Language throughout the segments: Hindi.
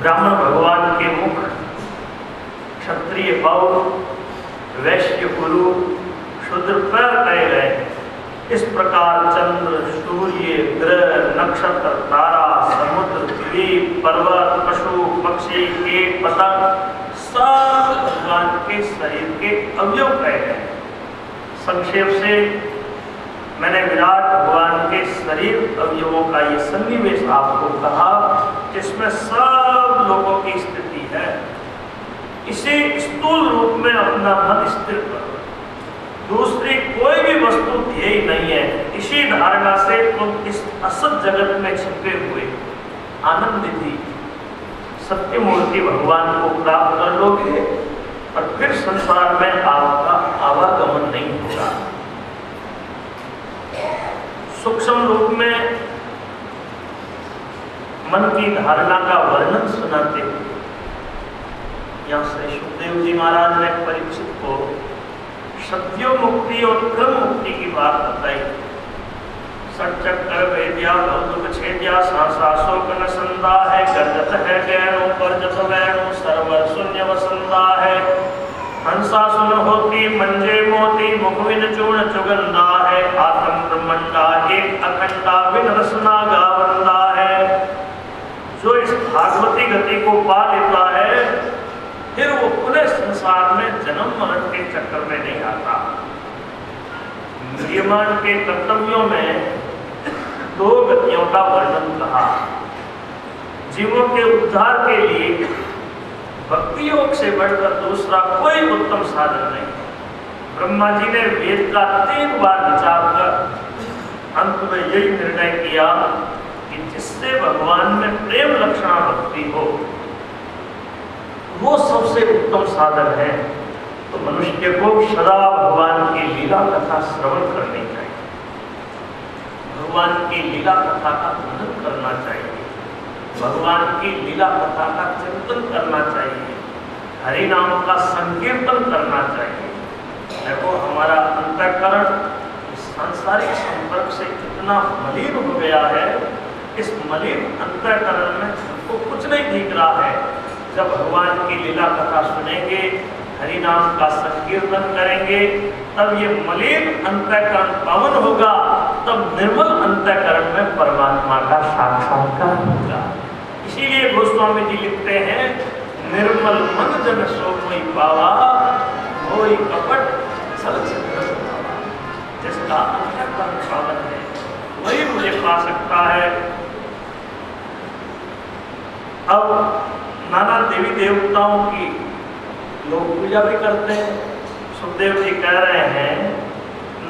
ब्राह्मण भगवान के मुख, क्षत्रिय बाहु, वैश्य गुरु, शूद्र पैर कहे गए। इस प्रकार चंद्र, सूर्य, ग्रह, नक्षत्र, तारा, समुद्र, द्वीप, पर्वत, पशु, पक्षी, कीट, पतंग सब भगवान के शरीर के अवयव कहे गए। संक्षेप से मैंने विराट भगवान के शरीर अवयवों का ये सन्निवेश आपको कहा, जिसमें सब लोगों की स्थिति है। इसे स्थूल रूप में अपना मन स्थिर करो, दूसरी कोई भी वस्तु ध्येय नहीं है। इसी धारणा से तुम इस असत जगत में छिपे हुए आनंद निधि सत्य मूर्ति भगवान को प्राप्त कर लोगे और फिर संसार में आपका आवागमन नहीं होगा। सूक्ष्म रूप में मन की धारणा का वर्णन सुनाते हुए यहाँ से सुखदेव जी महाराज ने परीक्षित को सत्यो मुक्ति और क्रम मुक्ति की बात बताई। सच्चक्कर वेद्या भवदुख छेद्या सांसाशोक न संदा है, गर्जत है गैरो परजत वैणो सर्वर शून्य वसंदा है। हंसा सुन होती मंजे मोती मुखविन चूर्ण चुगंदा है, आत्म ब्रह्मंडा एक अखंडा विन रसना गावंदा है। जो इस भागवती गति को पा लेता है फिर वो पुनः संसार में जन्म मरण के चक्कर में नहीं आता। नियमन के कर्तव्यों में दो गतियों का वर्णन कहा। जीवों के उद्धार के लिए भक्ति योग से बढ़कर दूसरा कोई उत्तम साधन नहीं। ब्रह्मा जी ने वेद का 3 बार विचार कर अंत में यही निर्णय किया कि जिससे भगवान में प्रेम लक्षणा भक्ति हो वो सबसे उत्तम साधन है। तो मनुष्य को सदा भगवान की लीला कथा श्रवण करनी चाहिए, भगवान की लीला कथा का मनन करना चाहिए, भगवान की लीला कथा का चिंतन करना चाहिए, हरि नाम का संकीर्तन करना चाहिए। देखो हमारा अंतःकरण सांसारिक संपर्क से कितना मलिन हो गया है। इस मलिन अंतःकरण में हमको कुछ नहीं दिख रहा है। जब भगवान की लीला कथा सुनेंगे, हरि नाम का संकीर्तन करेंगे, तब ये मलिन अंतःकरण पावन होगा, तब निर्मल अंतःकरण में परमात्मा का साक्षात्कार होगा। इसीलिए गोस्वामी जी लिखते हैं, निर्मल मन जन सो कोई पावा, कोई कपट छल छिद्र पावा। जिसका अंतःकरण पावन है वही मुझे पा सकता है। अब नाना देवी देवताओं की लोग पूजा भी करते हैं। सुखदेव जी कह रहे हैं,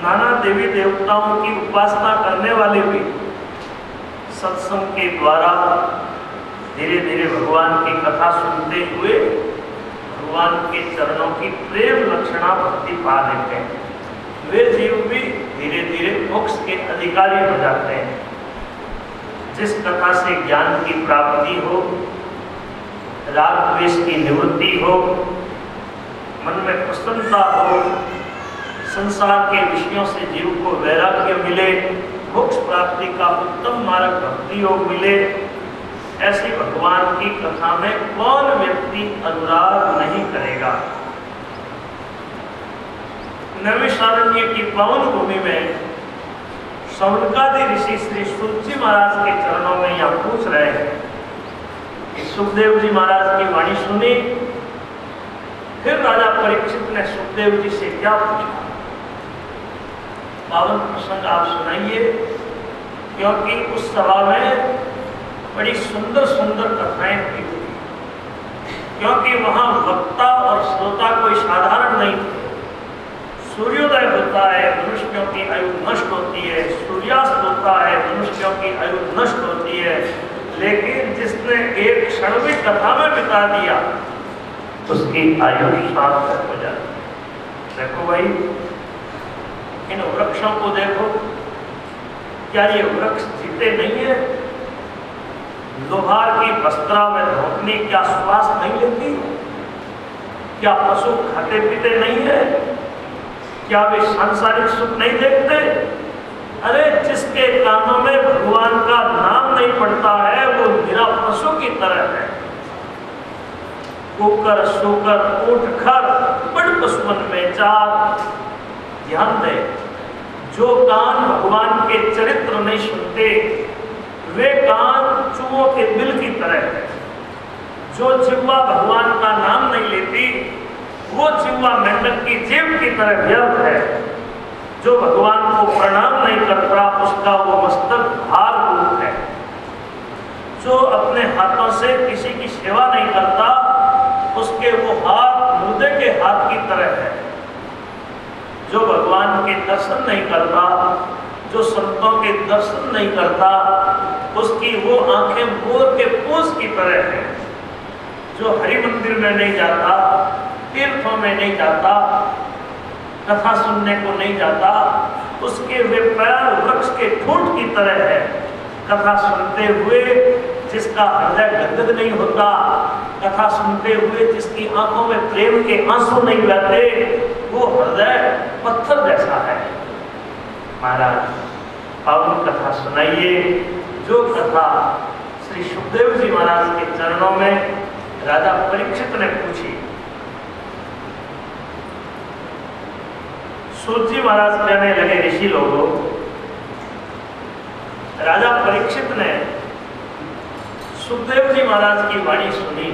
नाना देवी देवताओं की उपासना करने वाले भी सत्संग के द्वारा धीरे धीरे भगवान की कथा सुनते हुए भगवान के चरणों की प्रेम लक्षणा भक्ति पा लेते हैं। वे जीव भी धीरे धीरे मोक्ष के अधिकारी हो जाते हैं। जिस कथा से ज्ञान की प्राप्ति हो, राग द्वेष की निवृत्ति हो, मन में प्रसन्नता हो, संसार के विषयों से जीव को वैराग्य मिले, मोक्ष प्राप्ति का उत्तम मार्ग भक्ति योग मिले, ऐसी भगवान की कथा में कौन व्यक्ति अनुराग नहीं करेगा। नैमिषारण्य की पावन भूमि में शौनकादि ऋषि श्री सूत जी महाराज के चरणों में यहाँ पूछ रहे हैं। सुखदेव जी महाराज की वाणी सुनी, फिर राजा परीक्षित ने सुखदेव जी से क्या पूछा, पावन प्रसंग आप सुनाइए, क्योंकि उस सभा में बड़ी सुंदर सुंदर कथाएं हुई थी। क्योंकि वहां वक्ता और श्रोता कोई साधारण नहीं थे। सूर्योदय होता है, मनुष्यों की आयु नष्ट होती है, सूर्यास्त होता है, मनुष्यों की आयु नष्ट होती है, लेकिन जिसने एक क्षण भी कथा में बिता दिया उसकी आयु सार्थक हो जाती है। देखो भाई, इन वृक्षों को देखो, क्या ये वृक्ष जीते नहीं है? लोहार की वस्त्रा में धोखनी क्या श्वास नहीं लेती? क्या पशु खाते पीते नहीं है? क्या वे सांसारिक सुख नहीं देखते? अरे जिसके कानों में भगवान का नाम नहीं पड़ता है वो निरा पशु की तरह है। कुकर शुकर ऊंट खर बड़ पशुवन में चार। ध्यान दे, जो कान भगवान के चरित्र नहीं सुनते वे कान चूहों के बिल की तरह है। जो जिह्वा भगवान का नाम नहीं लेती वो जिह्वा मेंढक की जीभ की तरह व्यर्थ है। जो भगवान को प्रणाम नहीं करता उसका वो मस्तक भार रूप है। जो अपने हाथों से किसी की सेवा नहीं करता उसके वो हाथ मुर्दे के हाथ की तरह है। जो भगवान के दर्शन नहीं करता, जो संतों के दर्शन नहीं करता उसकी वो आंखें मोर के पूंछ की तरह है। जो हरि मंदिर में नहीं जाता, तीर्थों में नहीं जाता, कथा सुनने को नहीं जाता उसके वे पैर वृक्ष के ठूंठ की तरह है। कथा सुनते हुए जिसका हृदय गदगद नहीं होता, कथा सुनते हुए जिसकी आंखों में प्रेम के आंसू नहीं बहते वो हृदय पत्थर जैसा है। महाराज पावन कथा सुनाइए। जो कथा श्री सुखदेव जी महाराज के चरणों में राजा परीक्षित ने पूछी। सूत जी महाराज कहने लगे, ऋषि लोगों, राजा परीक्षित ने सुखदेव जी महाराज की वाणी सुनी।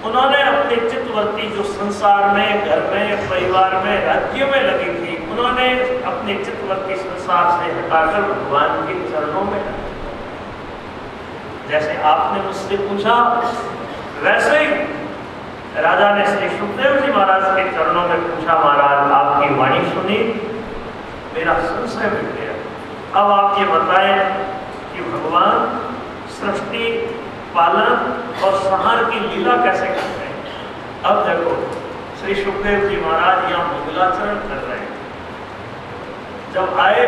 उन्होंने अपने चित्तवृत्ति जो संसार में, घर में, परिवार में, राज्यों में लगी थी, उन्होंने अपने चित्तवृत्ति संसार से हटाकर भगवान के चरणों में लगी। जैसे आपने मुझसे पूछा वैसे ही राजा ने श्री सुखदेव जी महाराज के चरणों में पूछा, महाराज आपकी वाणी सुनी, मेरा संशय मिट गया। अब आप ये बताएं कि भगवान सृष्टि, पालन और संहार की लीला कैसे करते हैं। अब देखो श्री सुखदेव जी महाराज यहाँ मंगलाचरण कर रहे हैं। जब आए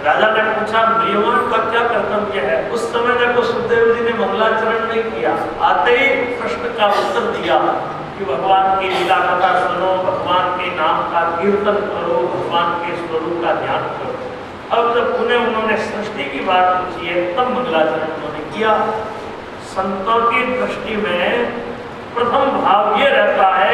राजा ने पूछा म्रियमाण का क्या कर्तव्य है। उस समय देखो सुखदेव जी ने मंगलाचरण नहीं किया, आते ही प्रश्न का उत्तर दिया कि भगवान की लीला कथा सुनो, भगवान के नाम का कीर्तन करो, भगवान के स्वरूप का ध्यान करो। अब जब उन्होंने सृष्टि की बात पूछी है तब मंगलाचरण उन्होंने किया। संतों की दृष्टि में प्रथम भाव ये रहता है